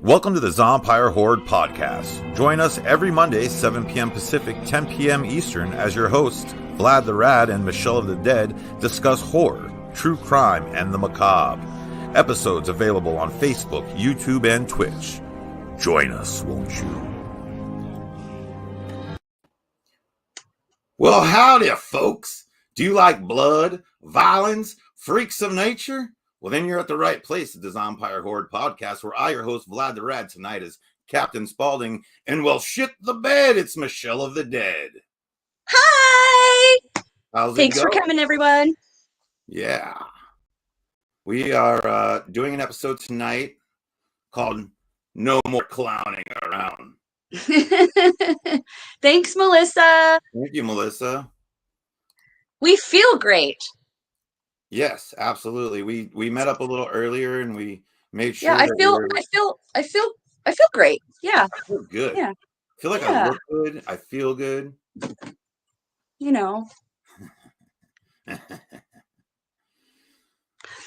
Welcome to the Zompire Horde Podcast. Join us every Monday, 7 p.m. Pacific, 10 p.m. Eastern, as your hosts, Vlad the Rad and Michelle of the Dead, discuss horror, true crime, and the macabre. Episodes available on Facebook, YouTube, and Twitch. Join us, won't you? Well, howdy, folks. Do you like blood, violence, freaks of nature? Well, then you're at the right place at the Zompire Horde Podcast, where I, your host, Vlad the Rad, tonight is Captain Spaulding, and well, shit the bed, it's Michelle of the Dead. Hi! How's Thanks it for going? coming, everyone. Yeah. We are doing an episode tonight called No More Clowning Around. Thanks, Melissa. Thank you, Melissa. We feel great. Yes, absolutely. We met up a little earlier and we made sure. Yeah, I feel great. Yeah. I feel good. Yeah. I feel like I look good. I feel good. You know.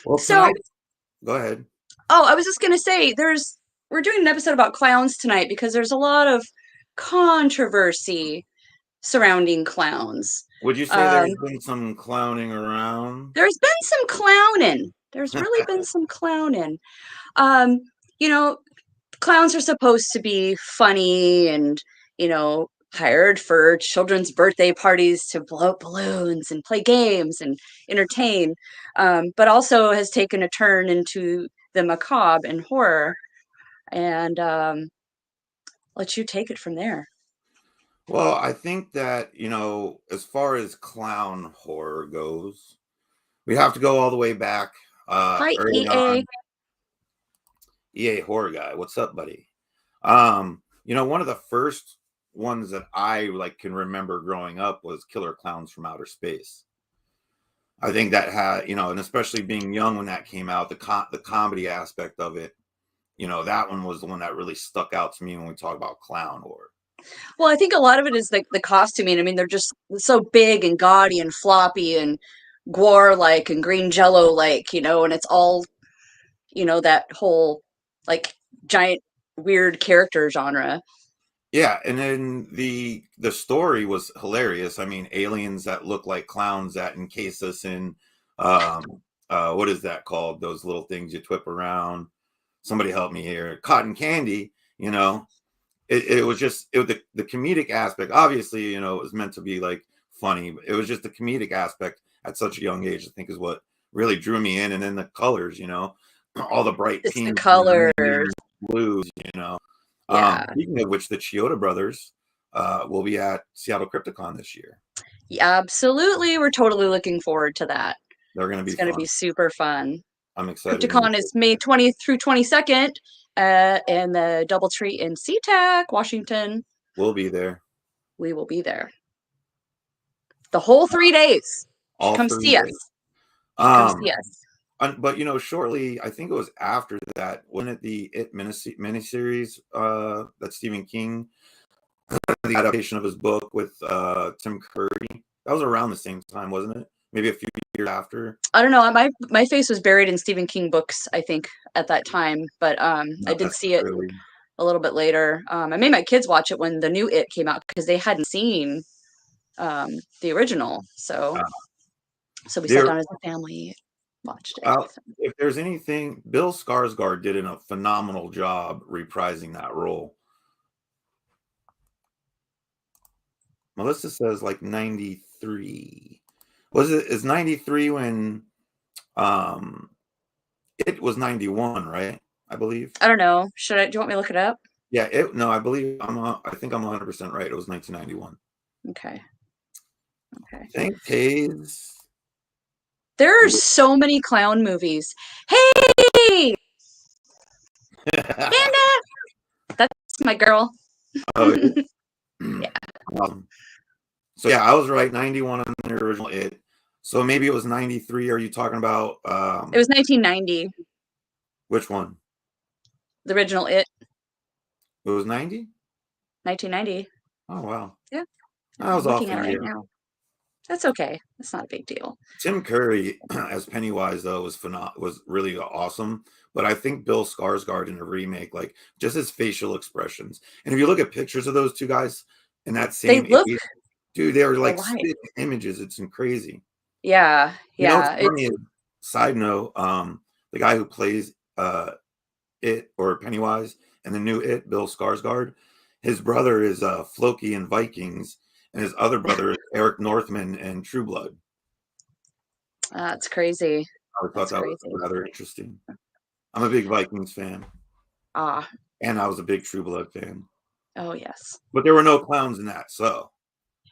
Well, tonight, go ahead. Oh, I was just gonna say we're doing an episode about clowns tonight because there's a lot of controversy surrounding clowns. Would you say there's been some clowning around? There's been some clowning. There's really been some clowning. You know, clowns are supposed to be funny and, hired for children's birthday parties to blow up balloons and play games and entertain, but also has taken a turn into the macabre and horror. And let you take it from there. Well, I think that, as far as clown horror goes, we have to go all the way back. Hi, early EA. On. EA Horror Guy. What's up, buddy? One of the first ones that I can remember growing up was Killer Clowns from Outer Space. I think that had, and especially being young when that came out, the comedy aspect of it, that one was the one that really stuck out to me when we talk about clown horror. Well, I think a lot of it is the costuming. I mean, they're just so big and gaudy and floppy and gore-like and green jello-like, and it's all, that whole giant weird character genre. Yeah, and then the story was hilarious. I mean, aliens that look like clowns that encase us in what is that called? Those little things you twip around. Somebody help me here. Cotton candy, It was just the comedic aspect. Obviously, it was meant to be funny. It was just the comedic aspect at such a young age, I think, is what really drew me in. And then the colors, all the bright pink colors, blues, Yeah. Speaking of which, the Chioda brothers will be at Seattle Crypticon this year. Yeah, absolutely. We're totally looking forward to that. They're going to be It's going to be super fun. I'm excited. Crypticon is May 20th through 22nd in the Doubletree in SeaTac, Washington. We'll be there. We will be there. The whole 3 days. Come see us. Come see us. But shortly, I think it was after that, wasn't it the It miniseries that Stephen King, the adaptation of his book with Tim Curry? That was around the same time, wasn't it? Maybe a few years after. I don't know. My face was buried in Stephen King books, I think, at that time. But I did see it a little bit later. I made my kids watch it when the new It came out because they hadn't seen the original. So we sat down as a family, watched it. If there's anything, Bill Skarsgård did a phenomenal job reprising that role. Melissa says 93. Is 93 when it was 91, right? I believe. I don't know. Do you want me to look it up? Yeah, I believe I think I'm 100% right. It was 1991. Okay. Thanks, Hayes. There are so many clown movies. Hey! Amanda! That's my girl. Oh, yeah. So yeah, I was right. 91 on the original It. So maybe it was 93. Are you talking about? It was 1990. Which one? The original It. It was 90? 1990. Oh wow. Yeah. I was off a year. Right now. That's okay. That's not a big deal. Tim Curry as Pennywise though was really awesome, but I think Bill Skarsgård in a remake, like just his facial expressions, and if you look at pictures of those two guys in that They same look age, dude, they are like alike. spit images. It's crazy. Yeah, You know, it's yeah. funny. It's Side note, the guy who plays It or Pennywise and the new It, Bill Skarsgård, his brother is Floki in Vikings, and his other brother is Eric Northman in True Blood. That's crazy. I thought That's that was crazy. rather interesting. I'm a big Vikings fan, Ah, and I was a big True Blood fan. oh yes. But there were no clowns in that, so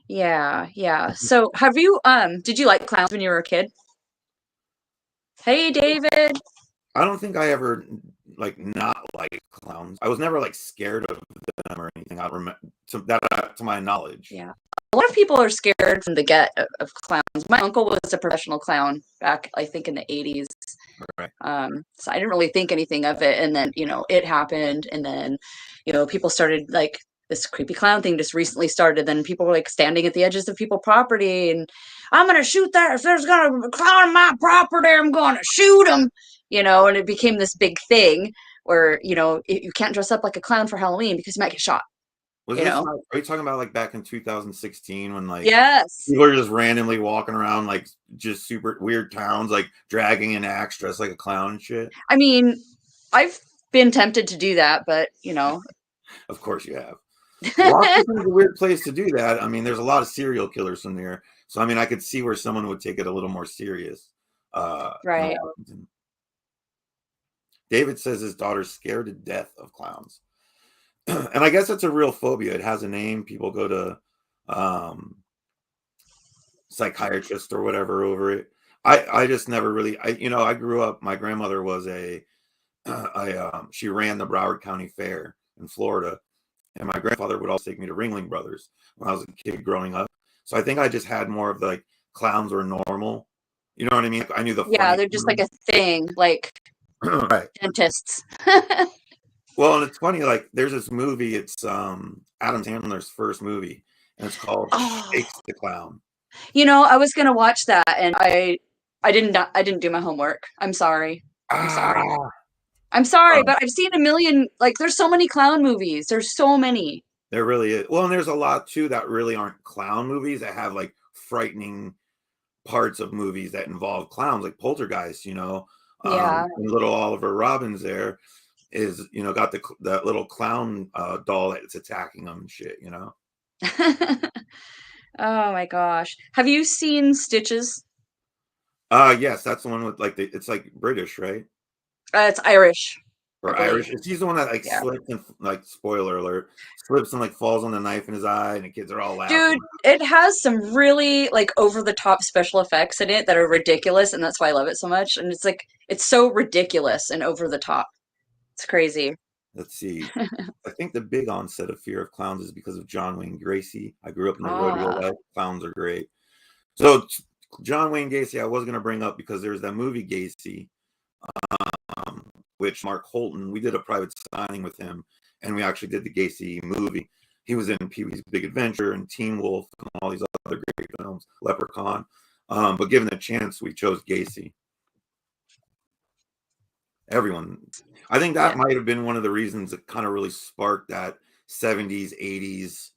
Yeah, yeah. So have you did you like clowns when you were a kid? Hey David. I don't think I ever like not like clowns. I was never like scared of them or anything. I remember to my knowledge. Yeah. A lot of people are scared from the get of clowns. My uncle was a professional clown back, I think, in the 80s. Right. So I didn't really think anything of it. And then, it happened. And then, people started like this creepy clown thing just recently started. Then people were like standing at the edges of people's property and I'm going to shoot that. If there's going to be a clown on my property, I'm going to shoot him, and it became this big thing where, you can't dress up like a clown for Halloween because you might get shot, Was you this know? like, are you talking about like back in 2016 when like Yes. people are just randomly walking around like just super weird towns, like dragging an axe dressed like a clown and shit? I mean, I've been tempted to do that, but Of course you have. Washington's a weird place to do that. I mean, there's a lot of serial killers from there. So I mean I could see where someone would take it a little more serious. In right. Washington. David says his daughter's scared to death of clowns. And I guess it's a real phobia. It has a name. People go to um psychiatrist or whatever over it. I just never really I grew up, my grandmother was she ran the Broward County Fair in Florida, and my grandfather would also take me to Ringling Brothers when I was a kid growing up. So I think I just had more of the like clowns were normal. You know what I mean? I knew the Yeah, funny they're just like a thing, like right. dentists. Well, and it's funny, like there's this movie, it's Adam Sandler's first movie, and it's called Oh, Shakes the Clown. I was gonna watch that and I didn't do my homework. I'm sorry. I'm sorry. Ah, I'm sorry, um, but I've seen a million, like there's so many clown movies. There's so many. there really is. Well, and there's a lot too that really aren't clown movies that have like frightening parts of movies that involve clowns, like Poltergeist. Yeah. And little Oliver Robbins there is got that little clown doll that's attacking them and shit. Oh my gosh. Have you seen Stitches? Yes, that's the one with like it's like British, right? It's Irish, I Or believe. Irish. He's the one that like Yeah. slips and like spoiler alert, slips and like falls on the knife in his eye, and the kids are all Dude, laughing. it has some really like over the top special effects in it that are ridiculous, and that's why I love it so much. And it's like it's so ridiculous and over the top. It's crazy. Let's see. I think the big onset of fear of clowns is because of John Wayne Gacy. I grew up in the rodeo Ah, life. Clowns are great. So John Wayne Gacy, I was going to bring up because there's that movie Gacy, which Mark Holton, we did a private signing with him, and we actually did the Gacy movie. He was in Pee-wee's Big Adventure and Teen Wolf and all these other great films, Leprechaun. But given the chance, we chose Gacy. Everyone, I think that yeah. might have been one of the reasons that kind of really sparked that 70s, 80s.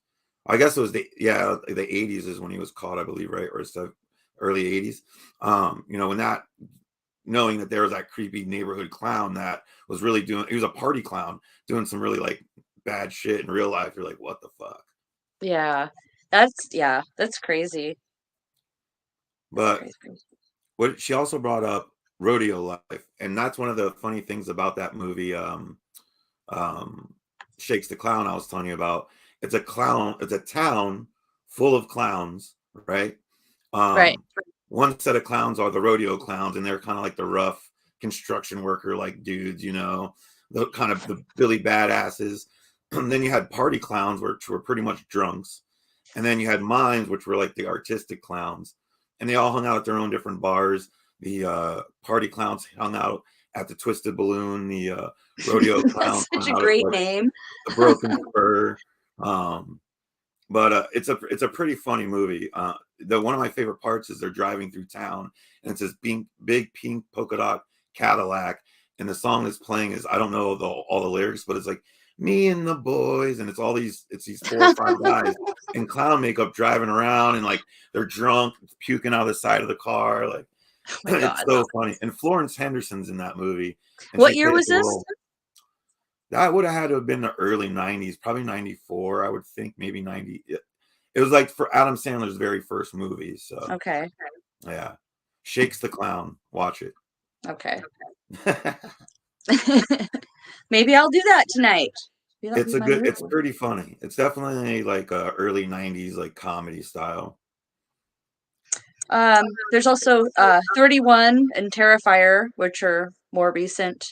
I guess it was the 80s is when he was caught, I believe, right? Or early 80s. When that knowing that there was that creepy neighborhood clown that was really he was a party clown doing some really like bad shit in real life. You're like, what the fuck? Yeah. That's crazy. That's But crazy. what she also brought up rodeo life, and that's one of the funny things about that movie, um, Shakes the Clown I was telling you about. It's a town full of clowns, right? Right. Um, one set of clowns are the rodeo clowns, and they're kind of like the rough construction worker like dudes, the kind of the Billy badasses. And then you had party clowns, which were pretty much drunks. And then you had mimes, which were like the artistic clowns. And they all hung out at their own different bars. The party clowns hung out at the Twisted Balloon. The rodeo clowns That's such hung a out at great like name. the Broken Spur. Um, But it's a pretty funny movie. The one of my favorite parts is they're driving through town, and it's this big pink polka dot Cadillac, and the song that's playing is, I don't know all the lyrics, but it's like me and the boys, and it's these 4 or 5 guys in clown makeup driving around, and like they're drunk, puking out of the side of the car, like Oh my it's God. so funny. And Florence Henderson's in that movie, and What she year plays was the this? role. That would have had to have been the early 90s, probably 94, I would think, maybe 90. It was like for Adam Sandler's very first movie. So, Okay. yeah. Shakes the Clown. Watch it. Okay. Maybe I'll do that tonight. Maybe that'll be my It's movie. pretty funny. It's definitely like a early 90s, like comedy style. There's also 31 and Terrifier, which are more recent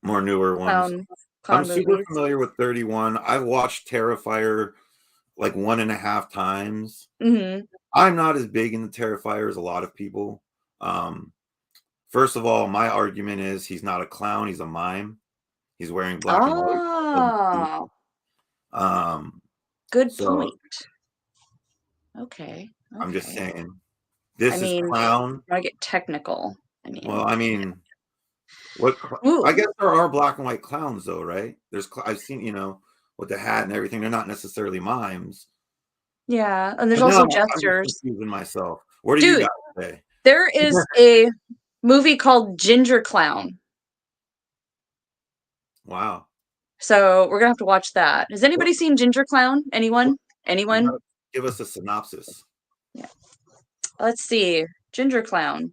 More newer ones. clown I'm clown super movies. familiar with 31. I've watched Terrifier like 1.5 times. Hmm. I'm not as big in the Terrifier as a lot of people. Um, First of all, my argument is he's not a clown, he's a mime. He's wearing black and white. Oh, Um, good so point. Okay. I'm just Okay. saying, I this is mean, clown. I get technical. Well, I mean, what? Ooh, I guess there are black and white clowns, though, right? I've seen, with the hat and everything. They're not necessarily mimes. yeah. And there's But no, also I'm just jesters. confusing myself. What do you Dude, guys say? there is a movie called Ginger Clown. Wow. So we're gonna have to watch that. Has What, anybody seen Ginger Clown? what, Anyone? you Anyone? gotta give us a synopsis. Yeah. Let's see. Ginger Clown.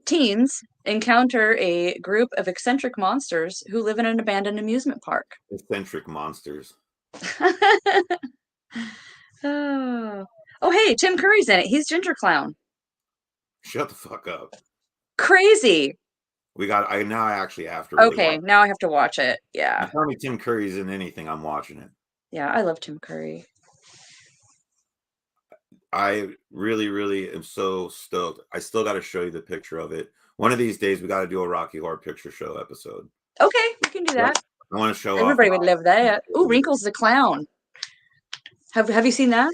Teens encounter a group of eccentric monsters who live in an abandoned amusement park. Eccentric monsters. Oh. Oh, hey, Tim Curry's in it. He's Ginger Clown. Shut the fuck up. Crazy. I actually have to really Okay, watch. now I have to watch it. You Yeah. tell me Tim Curry's in anything, I'm watching it. Yeah, I love Tim Curry. I really, really am so stoked. I still got to show you the picture of it. One of these days, we got to do a Rocky Horror Picture Show episode. Okay, we can do Yep. that. I want to show off. Everybody would love that. Oh, Wrinkles the Clown. Have you seen that?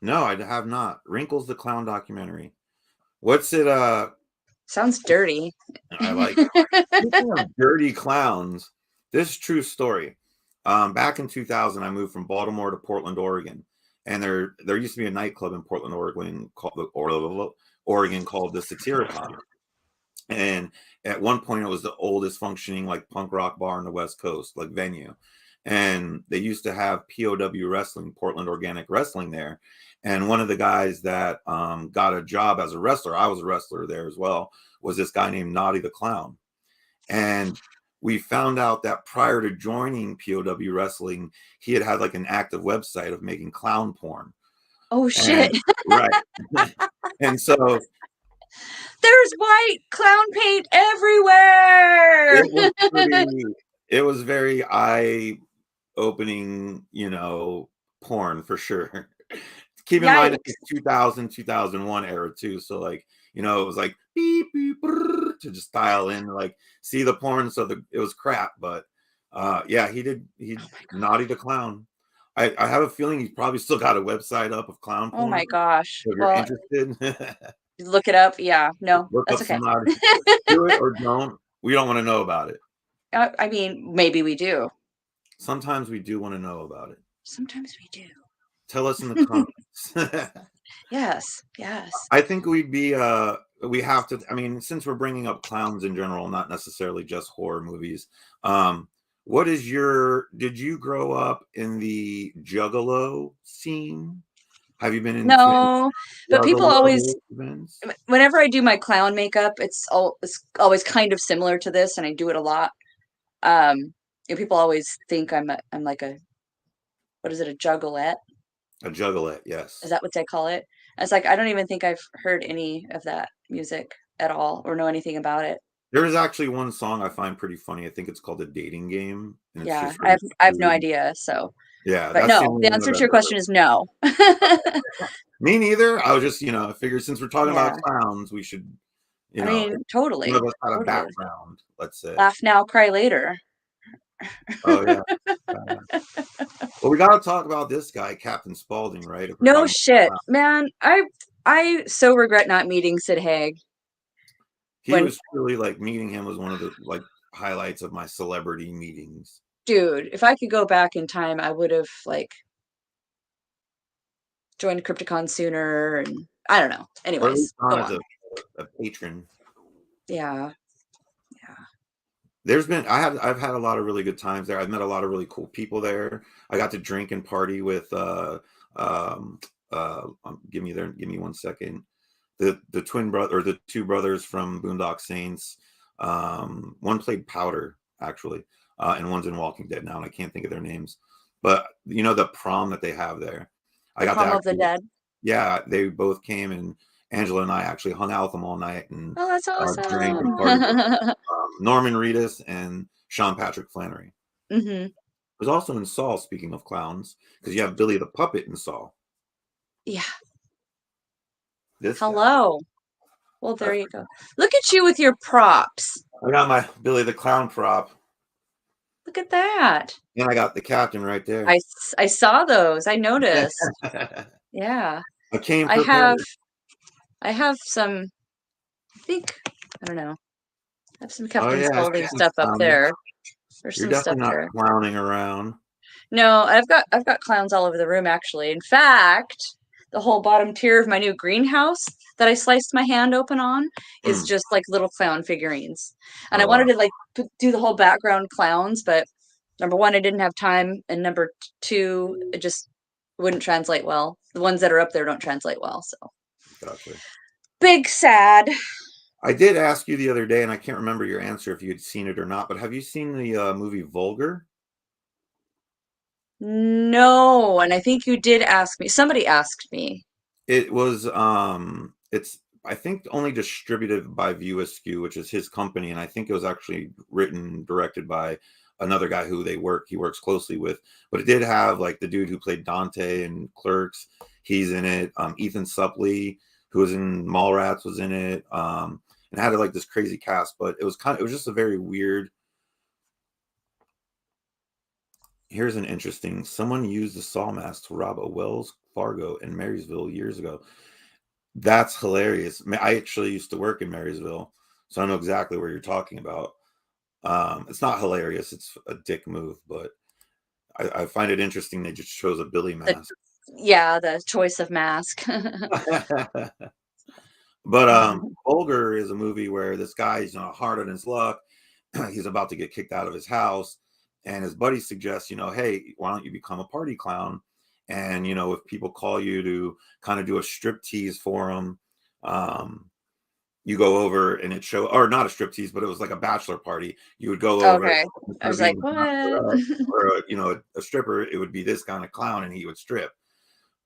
No, I have not. Wrinkles the Clown documentary. What's it? Sounds dirty. I like it. Speaking of dirty clowns, this is true story. Back in 2000, I moved from Baltimore to Portland, Oregon, and there used to be a nightclub in Portland, Oregon called the Satyricon. And at one point, it was the oldest functioning like punk rock bar on the West Coast, like venue. And they used to have POW wrestling, Portland Organic Wrestling there. And one of the guys that got a job as a wrestler, I was a wrestler there as well, was this guy named Naughty the Clown. And we found out that prior to joining POW wrestling, he had like an active website of making clown porn. Oh shit. And, right. And so There's white clown paint everywhere. it was very eye opening, porn for sure. Keep in mind Yikes. it's 2000, 2001 era too. So like, it was like beep, beep, brrr, to just dial in, like see the porn. So it was crap, but yeah, he Naughty the Clown. I have a feeling he's probably still got a website up of clown Oh my porn. gosh. So if you're Well, interested, look it up. Yeah, no, look that's up okay. some Naughty. Do it or don't. We don't want to know about it. I mean, maybe we do. Sometimes we do want to know about it. Sometimes we do. Tell us in the comments. Yes, yes. I think we have to, I mean, since we're bringing up clowns in general, not necessarily just horror movies. Did you grow up in the Juggalo scene? Have you been into any No, but people always, Juggalo events? whenever I do my clown makeup, it's always kind of similar to this, and I do it a lot. People always think I'm like a, what is it, a juggalette? A Juggalette, Is yes. that what they call it? It's like I don't even think I've heard any of that music at all or know anything about it. There is actually one song I find pretty funny. I think it's called "A Dating Game," and it's Yeah, just I have no idea. So, yeah, but that's the no, only the one answer I've to your ever heard. question is no. Me neither. I was just, I figured since we're talking about Yeah, clowns, we should, I mean, one of totally, us had a totally. background, let's say. Laugh now, cry later. Oh yeah. Uh, well, we got to talk about this guy, Captain Spaulding, right? If we're No talking shit, about, man. I so regret not meeting Sid Haig he when, was really like meeting him was one of the like highlights of my celebrity meetings, dude, if I could go back in time, I would have like joined Crypticon sooner and I don't know. or at least Anyways, on go as on. a patron. Yeah. Yeah. I've had a lot of really good times there. I've met a lot of really cool people there. I got to drink and party with um give me one second. The twin brother or the two brothers from Boondock Saints. One played Powder actually, and one's in Walking Dead now, and I can't think of their names. But you know the prom that they have there. I The got to Prom of the actually, Dead. yeah, they both came, and Angela and I actually hung out with them all night and Oh, that's drank and awesome. partied with Norman Reedus and Sean Patrick Flannery. Hmm. Was also in Saw, speaking of clowns, because you have Billy the Puppet in Saw. Yeah. This guy. Hello. Well, there That's, you go. Look at you with your props. I got my Billy the Clown prop, Look at that. and I got the captain right I, there. I saw those. I noticed. Yeah. I came I have prepared. I have some, I think, I don't know. I have some Oh Captain yeah, I see Spaulding you stuff up clowning. there. There's You're some stuff definitely not there. clowning around. No, I've got clowns all over the room actually. In fact, the whole bottom tier of my new greenhouse that I sliced my hand open on is Hmm. just like little clown figurines. And I Oh, wanted to like do the whole background clowns, but number one, I didn't have time, and number two, it just wouldn't translate well. The ones that are up there don't translate well, so gotcha. big sad. I did ask you the other day, and I can't remember your answer if you had seen it or not. But have you seen the movie Vulgar? No, and I think you did ask me. Somebody asked me. It was it's I think only distributed by View Askew, which is his company, and I think it was actually written directed by another guy who he works closely with. But it did have like the dude who played Dante in Clerks, he's in it. Ethan Suplee, who was in Mallrats, was in it. And had like this crazy cast, but it was just a very weird. Here's an interesting. Someone used the Saw mask to rob a Wells Fargo in Marysville years ago. That's hilarious. I actually used to work in Marysville, so I know exactly where you're talking about. It's not hilarious; it's a dick move, but I find it interesting they just chose a Billy The mask. Yeah, the choice of mask. But Ogre is a movie where this guy's hard on his luck. He's about to get kicked out of his house, and his buddy suggests, hey, why don't you become a party clown? And if people call you to kind of do a strip tease for them, you go over and it show or not a strip tease, but it was like a bachelor party. You would go over Okay. I instead of was like, being what? or a stripper, it would be this kind of clown, and he would strip.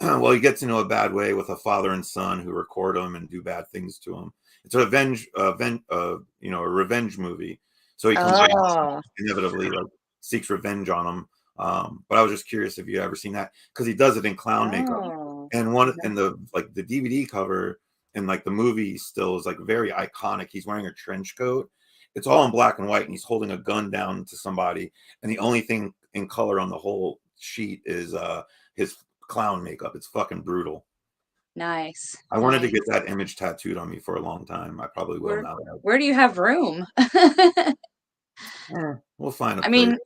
Well, he gets into a bad way with a father and son who record him and do bad things to him. It's a revenge movie. So he comes back Oh, inevitably, like seeks revenge on him. But I was just curious if you ever seen that because he does it in clown makeup, no. and one and the DVD cover and like the movie still is like very iconic. He's wearing a trench coat. It's all in black and white, and he's holding a gun down to somebody, and the only thing in color on the whole sheet is his clown makeup. It's fucking brutal. Nice. I wanted to get Nice. that image tattooed on me for a long time. I probably will Where now. where do you have room? We'll find a I place. mean,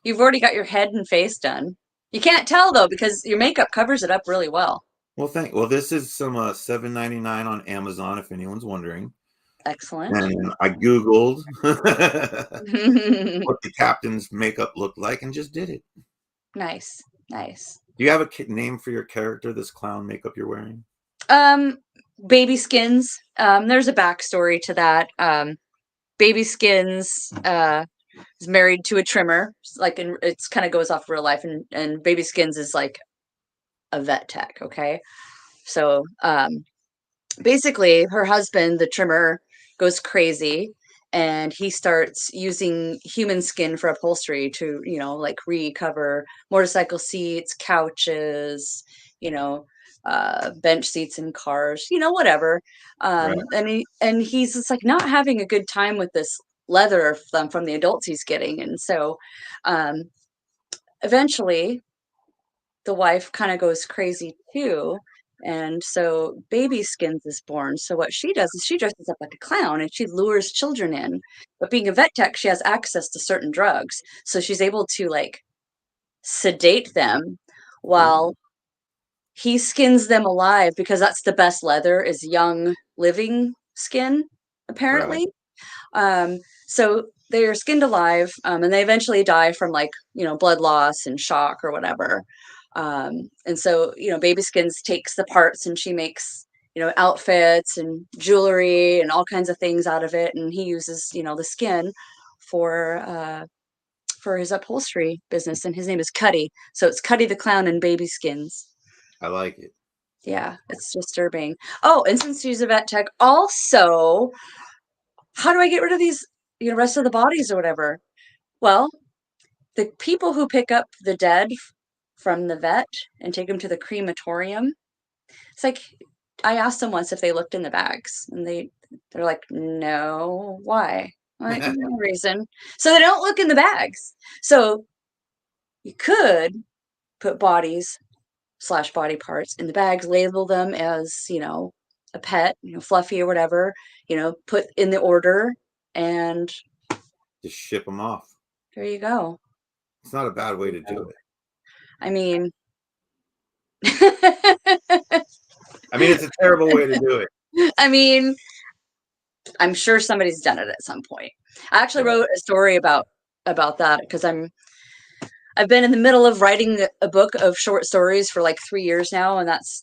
you've already got your head and face done. You can't tell though because your makeup covers it up really well. Well, this is some $7.99 on Amazon if anyone's wondering. Excellent. And I googled what the captain's makeup looked like and just did it. Nice. Nice. Do you have a name for your character? This clown makeup you're wearing? Um, Baby Skins. There's a backstory to that. Baby Skins is married to a trimmer. Like, it's kind of goes off real life, and Baby Skins is like a vet tech. Okay, so basically, her husband, the trimmer, goes crazy, and he starts using human skin for upholstery to, like recover motorcycle seats, couches, you know, bench seats in cars, whatever. Right. And he's just like not having a good time with this leather from the adults he's getting. And so um, eventually the wife kind of goes crazy too. And so Baby Skins is born. So what she does is she dresses up like a clown and she lures children in. But being a vet tech, she has access to certain drugs. So she's able to like sedate them Ooh, while he skins them alive because that's the best leather is young living skin, right. apparently. So they are skinned alive, and they eventually die from like blood loss and shock or whatever. And so Baby Skins takes the parts and she makes outfits and jewelry and all kinds of things out of it, and he uses the skin for uh, for his upholstery business. And his name is Cuddy, so it's Cuddy the Clown and Baby Skins. I like it. Yeah, it's disturbing. Oh, and since she's a vet tech, also, how do I get rid of these rest of the bodies or whatever? Well, the people who pick up the dead from the vet and take them to the crematorium, it's like I asked them once if they looked in the bags, and they're like, "No, why?" I'm like, no reason. So they don't look in the bags. So you could put bodies slash body parts in the bags, label them as a pet, Fluffy or whatever, put in the order, and Just ship them off. there you go. It's not a bad way to do it. I mean, I mean, it's a terrible way to do it. I mean, I'm sure somebody's done it at some point. I actually Right. wrote a story about that because I've been in the middle of writing a book of short stories for like 3 years now, and that's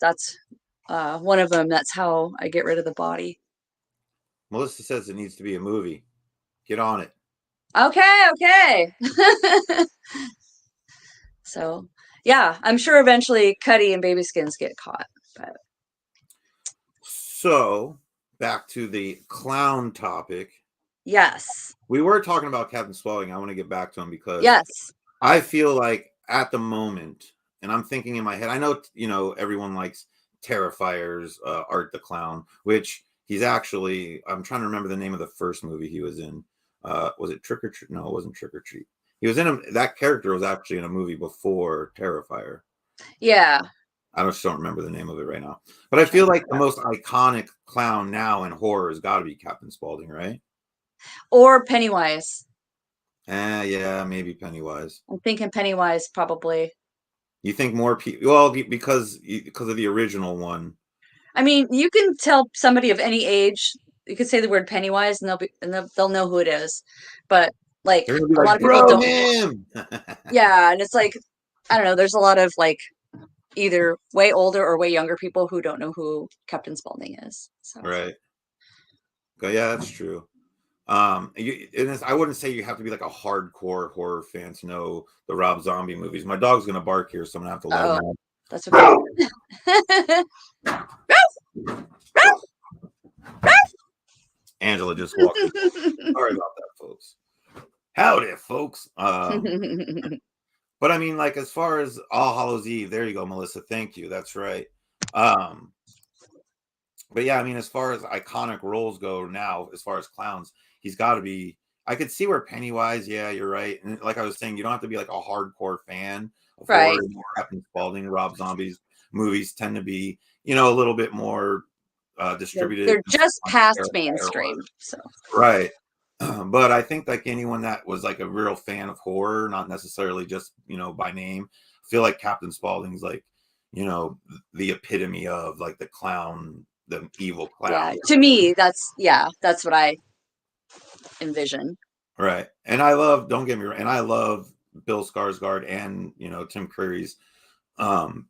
one of them. That's how I get rid of the body. Melissa says it needs to be a movie. Get on it. Okay, okay. So yeah, I'm sure eventually Cuddy and Baby Skins get caught. But So, back to the clown topic. yes, We were talking about Captain Swelling. I want to get back to him because yes, I feel like at the moment, and I'm thinking in my head, I know, everyone likes Terrifier's Art the Clown, which he's actually, I'm trying to remember the name of the first movie he was in. Was it Trick or Treat? No, it wasn't Trick or Treat. He was that character was actually in a movie before Terrifier. yeah. I just don't remember the name of it right now. But I feel like the most iconic clown now in horror has got to be Captain Spaulding, right? Or Pennywise. Yeah, maybe Pennywise. I'm thinking Pennywise probably. You think more people? Well, because of the original one. I mean, you can tell somebody of any age. You could say the word Pennywise, and they'll know who it is. But like They're gonna be a lot like, of people bro, don't. him. Yeah, and it's like I don't know. There's a lot of like either way older or way younger people who don't know who Captain Spaulding is. So Right. Yeah, that's true. I wouldn't say you have to be like a hardcore horror fan to know the Rob Zombie movies. My dog's gonna bark here, so I'm gonna have to let him oh, out. that's okay. Angela just walked in. Sorry about that, folks. Howdy, folks. But I mean, like as far as All Hallows Eve, there you go, Melissa. Thank you. That's right. Um, but yeah, I mean, as far as iconic roles go now, as far as clowns, he's got to be. I could see where Pennywise. Yeah, you're right. And like I was saying, you don't have to be like a hardcore fan of Right. horror. Captain Spaulding, Rob Zombie's movies tend to be, a little bit more distributed. They're just past Or, mainstream. So right. But I think like anyone that was like a real fan of horror, not necessarily just by name, I feel like Captain Spaulding's like the epitome of like the clown, the evil yeah, clown. to me, that's what I envision. Right. And I love, don't get me wrong, and I love Bill Skarsgård and Tim Curry's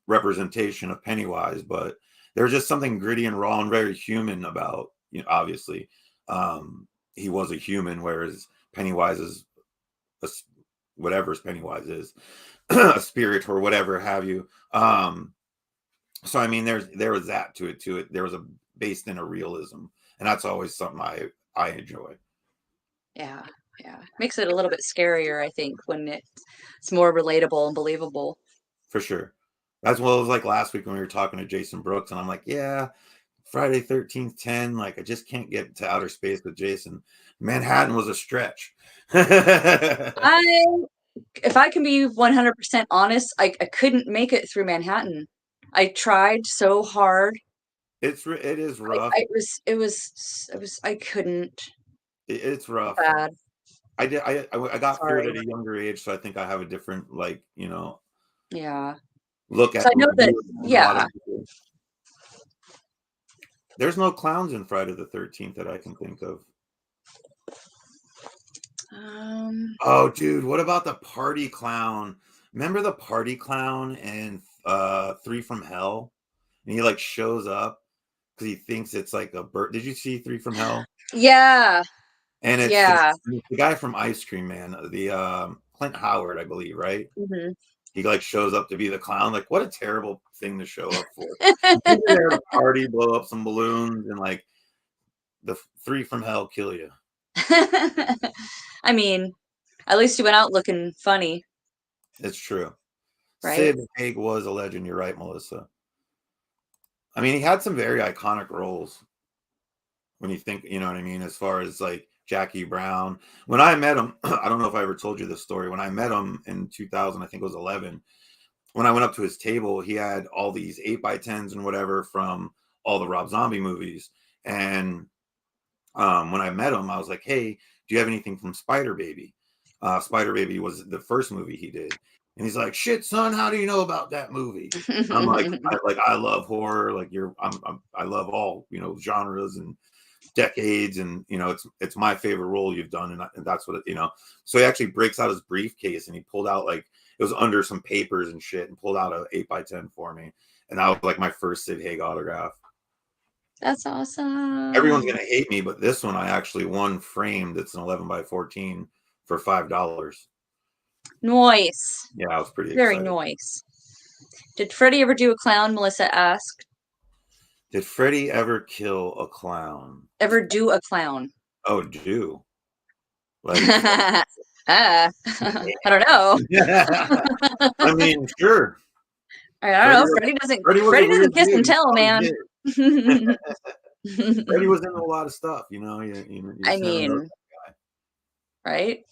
representation of Pennywise, but there's just something gritty and raw and very human about, obviously. He was a human, whereas Pennywise is a, whatever Pennywise is, a spirit or whatever have you. So I mean, there was that to it. There was a based in a realism, and that's always something I enjoy. Yeah, yeah. Makes it a little bit scarier, I think, when it's more relatable and believable. For sure. As well as like last week when we were talking to Jason Brooks, and I'm like, yeah, Friday 13th 10, like I just can't get to outer space with Jason. Manhattan was a stretch. I if I can be 100% honest, I couldn't make it through Manhattan. I tried so hard. It is I, rough. I it was I couldn't. It's rough. Bad. I got through it Sorry. at a younger age, so I think I have a different, like, Yeah. look So at I know that, view than a lot of yeah. people. There's no clowns in Friday the 13th that I can think of. Um, Oh, dude, what about the party clown? Remember the party clown in Three from Hell? And he like shows up because he thinks it's like a bird. Did you see Three from Hell? yeah. And it's Yeah. the guy from Ice Cream Man, the Clint Howard, I believe, right? Hmm. He like shows up to be the clown. Like, what a terrible thing to show up for. You're there to party, blow up some balloons, and like the Three from Hell kill you. I mean, at least you went out looking funny, It's true. right? Sid Haig was a legend. You're right, Melissa. I mean, he had some very iconic roles when you think, you know what I mean, as far as like Jackie Brown. When I met him, I don't know if I ever told you this story. When I met him in 2000, I think it was 11, when I went up to his table, he had all these 8x10s and whatever from all the Rob Zombie movies. And when I met him, I was like, hey, do you have anything from Spider Baby? Spider Baby was the first movie he did. And he's like, shit, son, how do you know about that movie? I'm like, I love horror. Like I love all, genres and decades. And, it's my favorite role you've done. And that's what, so he actually breaks out his briefcase and he pulled out like, it was under some papers and shit and pulled out an 8x10 for me. And that was like my first Sid Haig autograph. That's awesome. Everyone's gonna hate me, but this one I actually won framed. It's an 11x14 for $5. Nice. Yeah, I was pretty Very excited. nice. Did Freddie ever do a clown? Melissa asked. Did Freddie ever kill a clown? Ever do a clown? Oh, do like I don't know. I mean, sure. I don't Freddie know. was, Freddie doesn't. Freddie was a Freddie weird doesn't kiss dude. and He tell, probably man. did. Freddie was into a lot of stuff, you I just never know. mean, right?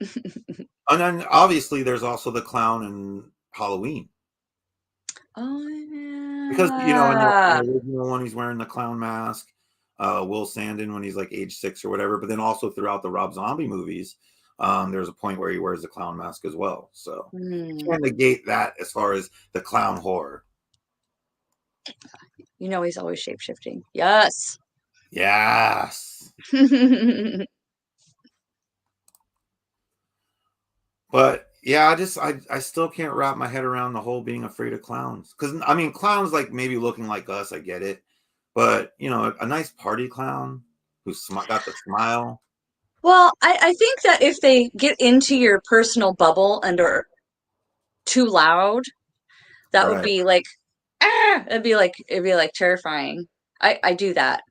And then obviously there's also the clown in Halloween. Oh Because in the yeah. original one, he's wearing the clown mask. Will Sandon when he's like age 6 or whatever. But then also throughout the Rob Zombie movies, there's a point where he wears the clown mask as well. So you can't negate that as far as the clown horror. He's always shape shifting. Yes. Yes. But yeah, I still can't wrap my head around the whole being afraid of clowns. Because I mean, clowns like maybe looking like us, I get it. But a nice party clown who's got the smile. Well, I think that if they get into your personal bubble and are too loud, that would Right. be like, it'd be like terrifying. I do that.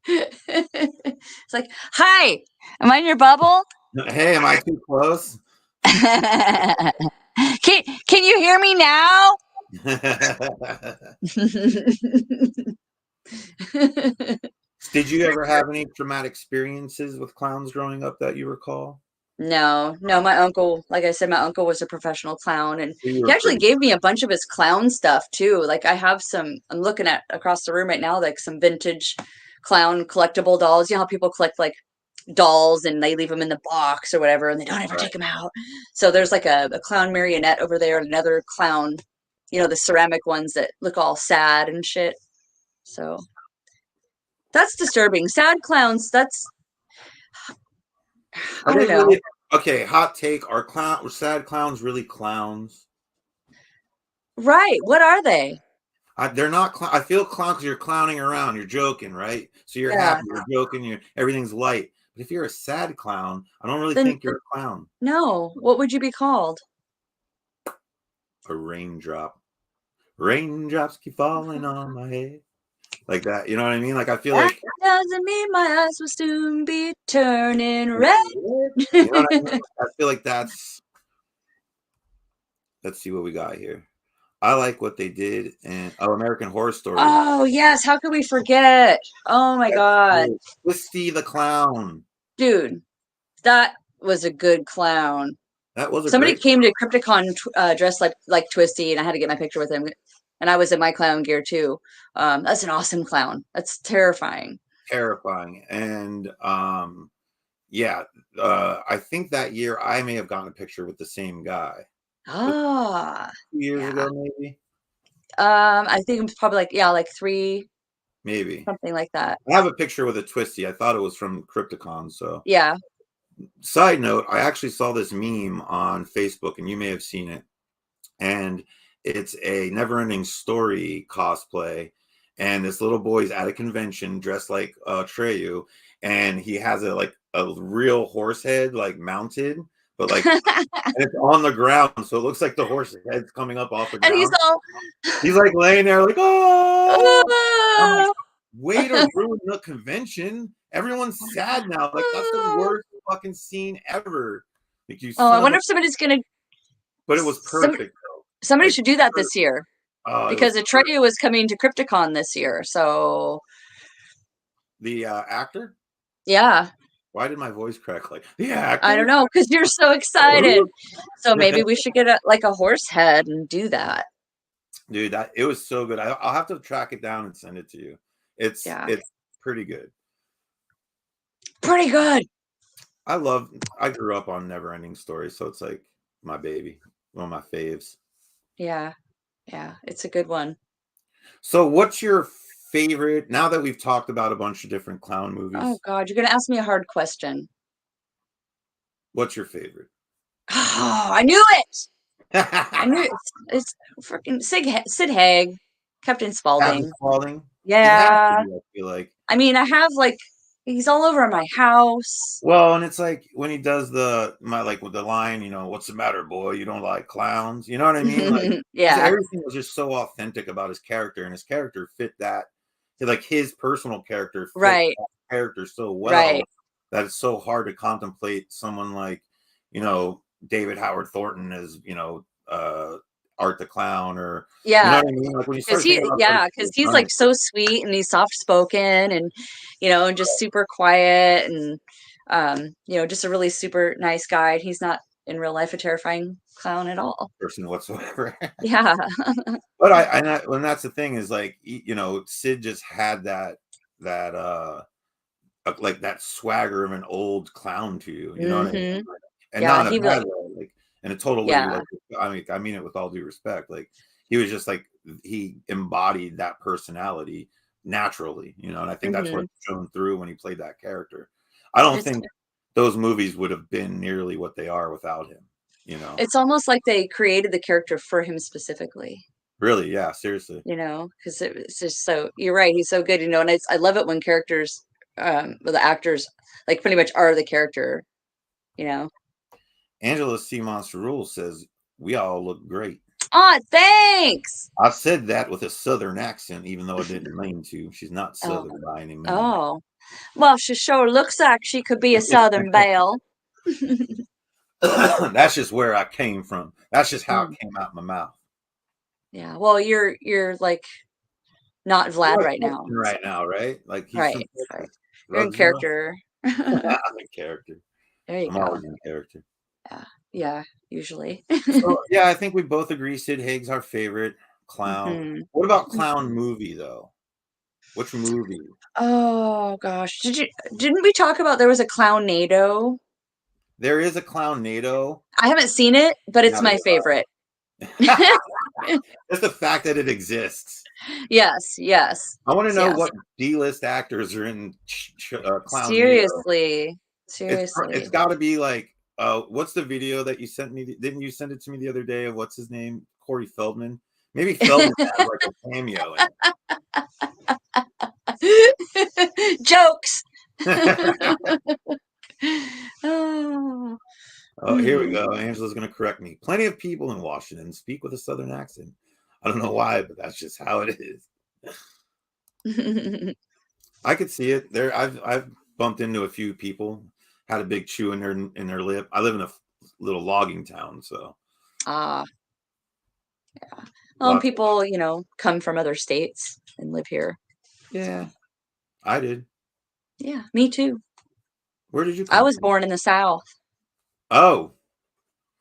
It's like, hi, am I in your bubble? Hey, am I too close? Can you hear me now? Did you ever have any traumatic experiences with clowns growing up that you recall? No, no, my uncle, like I said, my uncle was a professional clown and You he were actually pretty. gave me a bunch of his clown stuff too. Like I have I'm looking at across the room right now, like some vintage clown collectible dolls. You know how people collect like dolls and they leave them in the box or whatever and they don't ever Right. take them out. So there's like a clown marionette over there and another clown, the ceramic ones that look all sad and shit. So that's disturbing. Sad clowns, Are I don't they know. really okay? Hot take: are sad clowns really clowns? Right. What are they? They're not. I feel clown because you're clowning around, you're joking, right? So you're Yeah. happy, you're joking, everything's light. But if you're a sad clown, I don't really Then think you're a clown. no. What would you be called? A raindrop. Raindrops keep falling on my head. Like that, you know what I mean? Like I feel That like doesn't mean my eyes will soon be turning red. you know what I mean? I feel like that's. Let's see what we got here. I like what they did in American Horror Story. Oh yes, how could we forget? Oh my god, Twisty the Clown. dude, that was a good clown. That was a Somebody great. came to Crypticon dressed like Twisty, and I had to get my picture with him. And I was in my clown gear too. That's an awesome clown. That's terrifying. Terrifying. And yeah, I think that year I may have gotten a picture with the same guy. Was it Ah, 2 years yeah. ago, maybe. I think it was probably like three, Maybe. something like that. I have a picture with a Twisty. I thought it was from Crypticon. So, Yeah. side note, I actually saw this meme on Facebook, and you may have seen it. And it's a Neverending Story cosplay. And this little boy's at a convention dressed like Treyu, and he has a real horse head like mounted, but like and it's on the ground, so it looks like the horse's head's coming up off the And he's ground. all, He's like laying there, like, oh, I'm like, "Ah, way to ruin the convention. Everyone's sad now. Like, that's the ah." worst fucking scene ever. Like, you Oh, I son of wonder a. if somebody's gonna. But it was perfect though. Somebody Like, should do that this year it because was perfect. Atreyu is coming to Crypticon this year. So The actor. yeah, Why did my voice crack? Like the I don't actor. know because you're so excited. So maybe we should get like a horse head and do that. Dude, that it was so good. I'll have to track it down and send it to you. Yeah, It's pretty good. pretty good. I grew up on Neverending Story, so it's like my baby, one of my faves. Yeah, yeah, it's a good one. So what's your favorite, now that we've talked about a bunch of different clown Oh movies, God, you're gonna ask me a hard question. what's your favorite? Oh, I knew it. I knew it. It's freaking Sid Haig, Captain Captain Spaulding. Spaulding? It has to Yeah, be, I feel like. I mean, I have like he's all over my house. Well, and it's like when he does with the line, what's the matter, boy? You don't like clowns? You know what I mean? Like, just Yeah, everything was just so authentic about his character, and his character fit that. Like his personal character fit right, that character so right. well that it's so hard to contemplate someone like, David Howard Thornton as, Art the Clown, or you know Yeah, what I mean? Like when you start thinking about other because people he's done like it, so sweet and he's soft spoken and and just super quiet and just a really super nice guy. And he's not in real life a terrifying clown at all. person whatsoever. Yeah. But when that's the thing is like, Sid just had that like that swagger of an old clown to you, you know what I mean? Hmm. And Yeah, not in a he like bad way, like in a totally yeah. like, I mean it with all due respect. Like he was just like, he embodied that personality naturally, and I think that's Hmm. what shone through when he played that character. I don't It's think those movies would have been nearly what they are without him. it's almost like they created the character for him specifically. Really, yeah, seriously. Because it's just so you're right. He's so good, and I love it when characters, the actors, like pretty much are the character. You know. Angela C. Monster Rules says we all look great. Oh, thanks. I said that with a Southern accent, even though I didn't mean to. She's not Oh, Southern by any means. oh. Well, she sure looks like she could be a Southern belle. That's just where I came from. That's just how it Mm, came out my mouth. yeah. Well, you're like not I'm Vlad like right now. Texan right now, right? Like he's from Right, right. Texas. You're in Rugsville. character. I'm There in character. you I'm go. always in character. Yeah. Yeah, usually. So yeah, I think we both agree Sid Haig's our favorite clown. Hmm. What about clown movie though? Which movie? Oh gosh. Didn't we talk about there was a Clownado? There is a Clown NATO. I haven't seen it, but it's Neither my have favorite. I. Just the fact that it exists. Yes, yes, I want to know yes. what D-list actors are in Clown NATO. Seriously. It's Seriously. got to be like, what's the video that you sent me? Didn't you send it to me the other day of what's his name? Corey Feldman. Maybe Feldman has like a cameo in Jokes. it. Oh. Oh, here we go. Angela's going to correct me. Plenty of people in Washington speak with a Southern accent. I don't know why, but that's just how it is. I could see it there. I've bumped into a few people, had a big chew in their lip. I live in a little logging town, so Ah, yeah. Lots of, People, come from other states and live here. yeah, I did. Yeah, me too. Where did you I come was from? born in the South. Oh,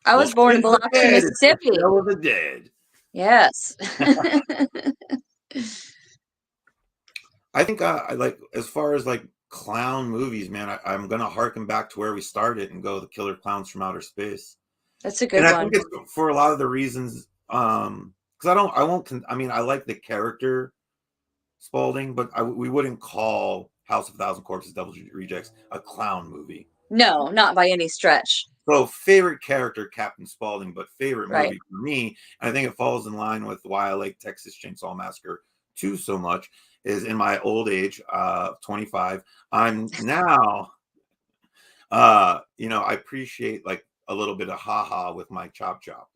I well, was born in shit the Biloxi, bed. It's the Mississippi. show of the dead. Yes. I think I like, as far as like clown movies, man. I'm gonna harken back to where we started and go the Killer Clowns from Outer Space. That's a And good I one. think it's for a lot of the reasons, because I won't, I mean, I like the character Spaulding, but we wouldn't call House of a Thousand Corpses, Devil's Rejects a clown movie. No, not by any stretch. So favorite character, Captain Spaulding, but favorite Right. movie for me, and I think it falls in line with why I like Texas Chainsaw Massacre 2 so much, is in my old age, 25, I'm now, I appreciate like a little bit of haha with my chop chop.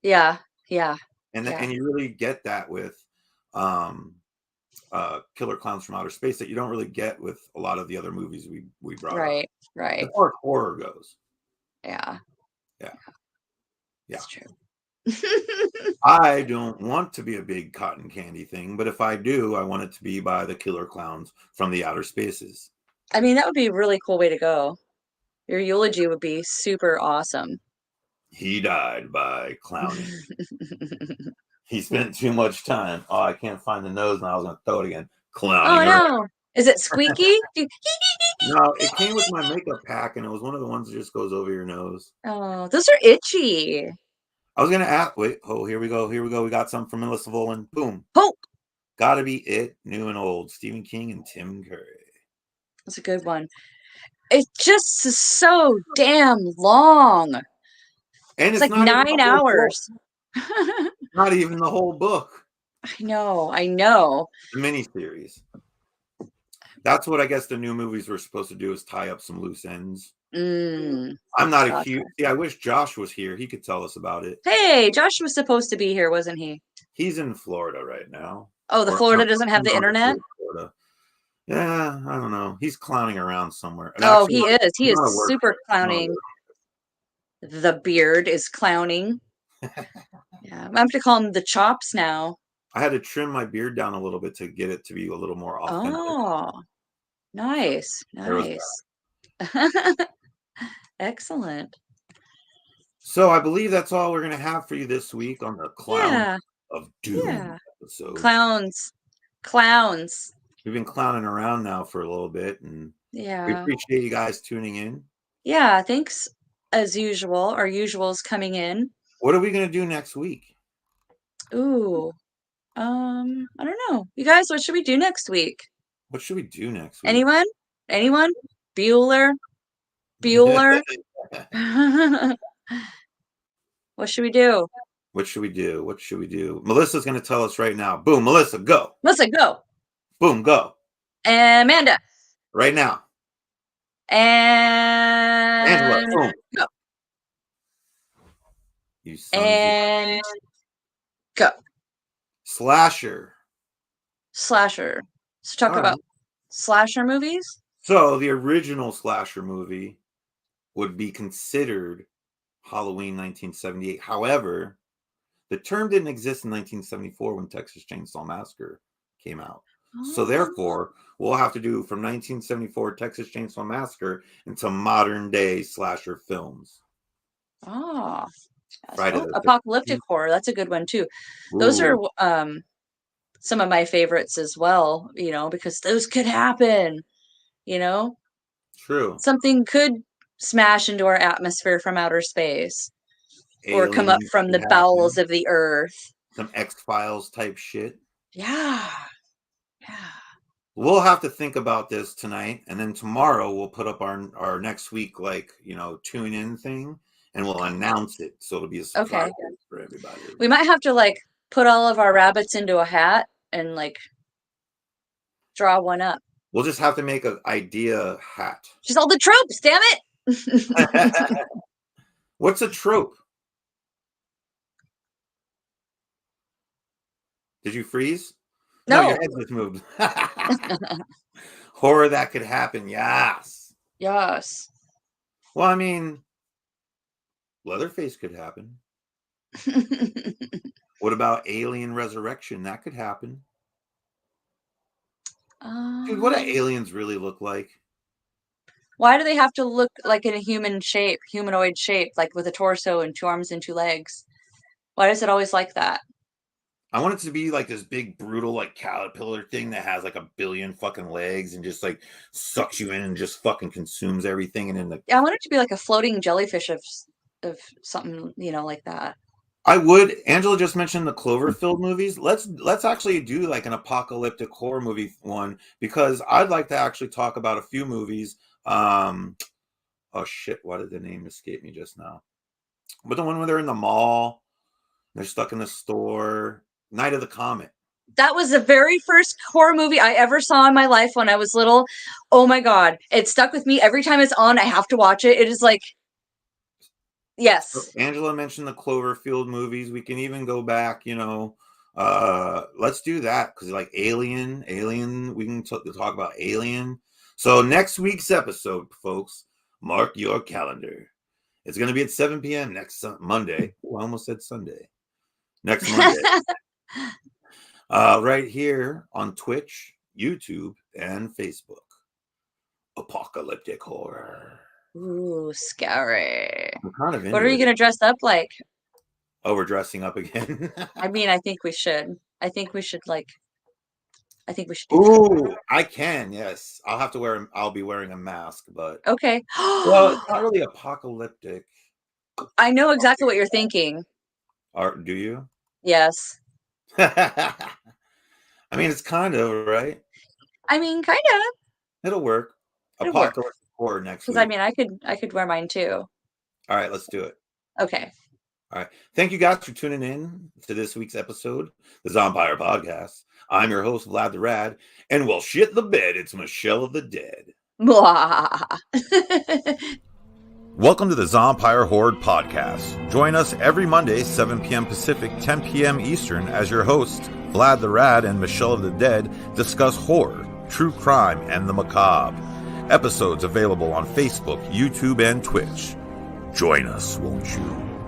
Yeah. Yeah. And Yeah. and you really get that with um Killer Clowns from Outer Space that you don't really get with a lot of the other movies we brought up Right. as Right. far as horror goes. Yeah. Yeah, yeah. It's true. I don't want to be a big cotton candy thing, but if I do, I want it to be by the Killer Clowns from the Outer Spaces. I mean, that would be a really cool way to go. Your eulogy would be super awesome. He died by clowning. He spent too much time. Oh, I can't find the nose now. I was going to throw it again. Oh Clowning around. no. Is it squeaky? No, it came with my makeup pack, and it was one of the ones that just goes over your nose. Oh, those are itchy. I was going to ask. Wait, oh, here we go. Here we go. We got some from Melissa Volan. Boom. Oh, Gotta Be It, New and Old. Stephen King and Tim Curry. that's a good one. It just is so damn long. And It's it's like not even the 9 whole book. hours. Not even the whole book. I know. I know. The miniseries. That's what I guess the new movies were supposed to do, is tie up some loose ends. I'm not a Gotcha. huge. See, I wish Josh was here. He could tell us about it. Hey, Josh was supposed to be here, wasn't he? He's in Florida right now. Oh, the Or Florida no, doesn't have he's the on the internet? Florida. Yeah, I don't know. He's clowning around somewhere. And Oh, actually, he is. He he's is on a work super trip. He's on a clowning. work The beard is clowning. Yeah, I have to call him the chops now. I had to trim my beard down a little bit to get it to be a little more authentic. Oh, nice. There was Nice. Excellent. So I believe that's all we're gonna have for you this week on the Clown Yeah. of Doom Yeah. episode. Clowns. Clowns. We've been clowning around now for a little bit, and we Yeah. appreciate you guys tuning in. Yeah, thanks as usual. Our usual's coming in. What are we gonna do next week? Ooh. I don't know. You guys, what should we do next week? What should we do next week? Anyone? Anyone? Bueller? Bueller? What should we do? What should we do? What should we do? Melissa's gonna tell us right now. Boom, Melissa, go. Melissa, go. Boom, go. Amanda. Right now. And Angela, boom. go. You sons And go. Slasher. Slasher. Let's talk All about right. slasher movies. So the original slasher movie would be considered Halloween 1978. However, the term didn't exist in 1974 when Texas Chainsaw Massacre came out. So Oh. therefore, we'll have to do from 1974 Texas Chainsaw Massacre into modern day slasher films. Oh. Friday Oh, the apocalyptic 13th. horror. That's a good one too. Those are Ooh, some of my favorites as well, because those could happen, true. something could smash into our atmosphere from outer space or come up Aliens from could the bowels happen. of the earth. Some X-Files type shit. Yeah. Yeah. We'll have to think about this tonight, and then tomorrow we'll put up our next week, like, tune in thing, and we'll announce it, so it'll be a surprise for everybody. We might have to put all of our rabbits into a hat and draw one up. We'll just have to make an idea hat. Just all the tropes, damn it. What's a trope? Did you freeze? No, your head just moved. Horror that could happen, yes. Yes. Well, I mean, Leatherface could happen. What about alien resurrection? That could happen. Dude, what do Um, aliens really look like? why do they have to look like in a human shape, humanoid shape, like with a torso and 2 arms and 2 legs? Why is it always like that? I want it to be like this big, brutal, like caterpillar thing that has like a billion fucking legs and just like sucks you in and just fucking consumes everything. And then I want it to be like a floating jellyfish of something, like that. I would. Angela just mentioned the Cloverfield movies. Let's actually do like an apocalyptic horror movie one because I'd like to actually talk about a few movies. Oh shit, why did the name escape me just now? But the one where they're in the mall, they're stuck in the store. Night of the Comet. That was the very first horror movie I ever saw in my life when I was little. Oh my god, it stuck with me every time it's on. I have to watch it. It is like, yes. Angela mentioned the Cloverfield movies. We can even go back, let's do that because like Alien, we can talk about Alien. So next week's episode, folks, mark your calendar. It's going to be at 7 p.m. next Monday. Ooh, I almost said Sunday. Next Monday. Right here on Twitch, YouTube, and Facebook. Apocalyptic horror. Ooh, scary. I'm kind of into What are you it. going to dress up like? Oh, we're dressing up again. I mean, I think we should. I think we should do that. Ooh, I can. Yes, I'll be wearing a mask, but Okay. well, it's not really apocalyptic. I know exactly what you're thinking. Do you? Yes. I mean, it's kind of right. I mean, kind of. It'll work. It'll work. Apocalyptic horror next Because week. I mean, I could wear mine too. All right, let's do it. Okay. All right. Thank you guys for tuning in to this week's episode, the Zompire Podcast. I'm your host, Vlad the Rad, and well, shit the bed, it's Michelle of the Dead. Welcome to the Zompire Horde Podcast. Join us every Monday, 7 p.m. Pacific, 10 p.m. Eastern, as your hosts, Vlad the Rad and Michelle of the Dead, discuss horror, true crime, and the macabre. Episodes available on Facebook, YouTube, and Twitch. Join us, won't you?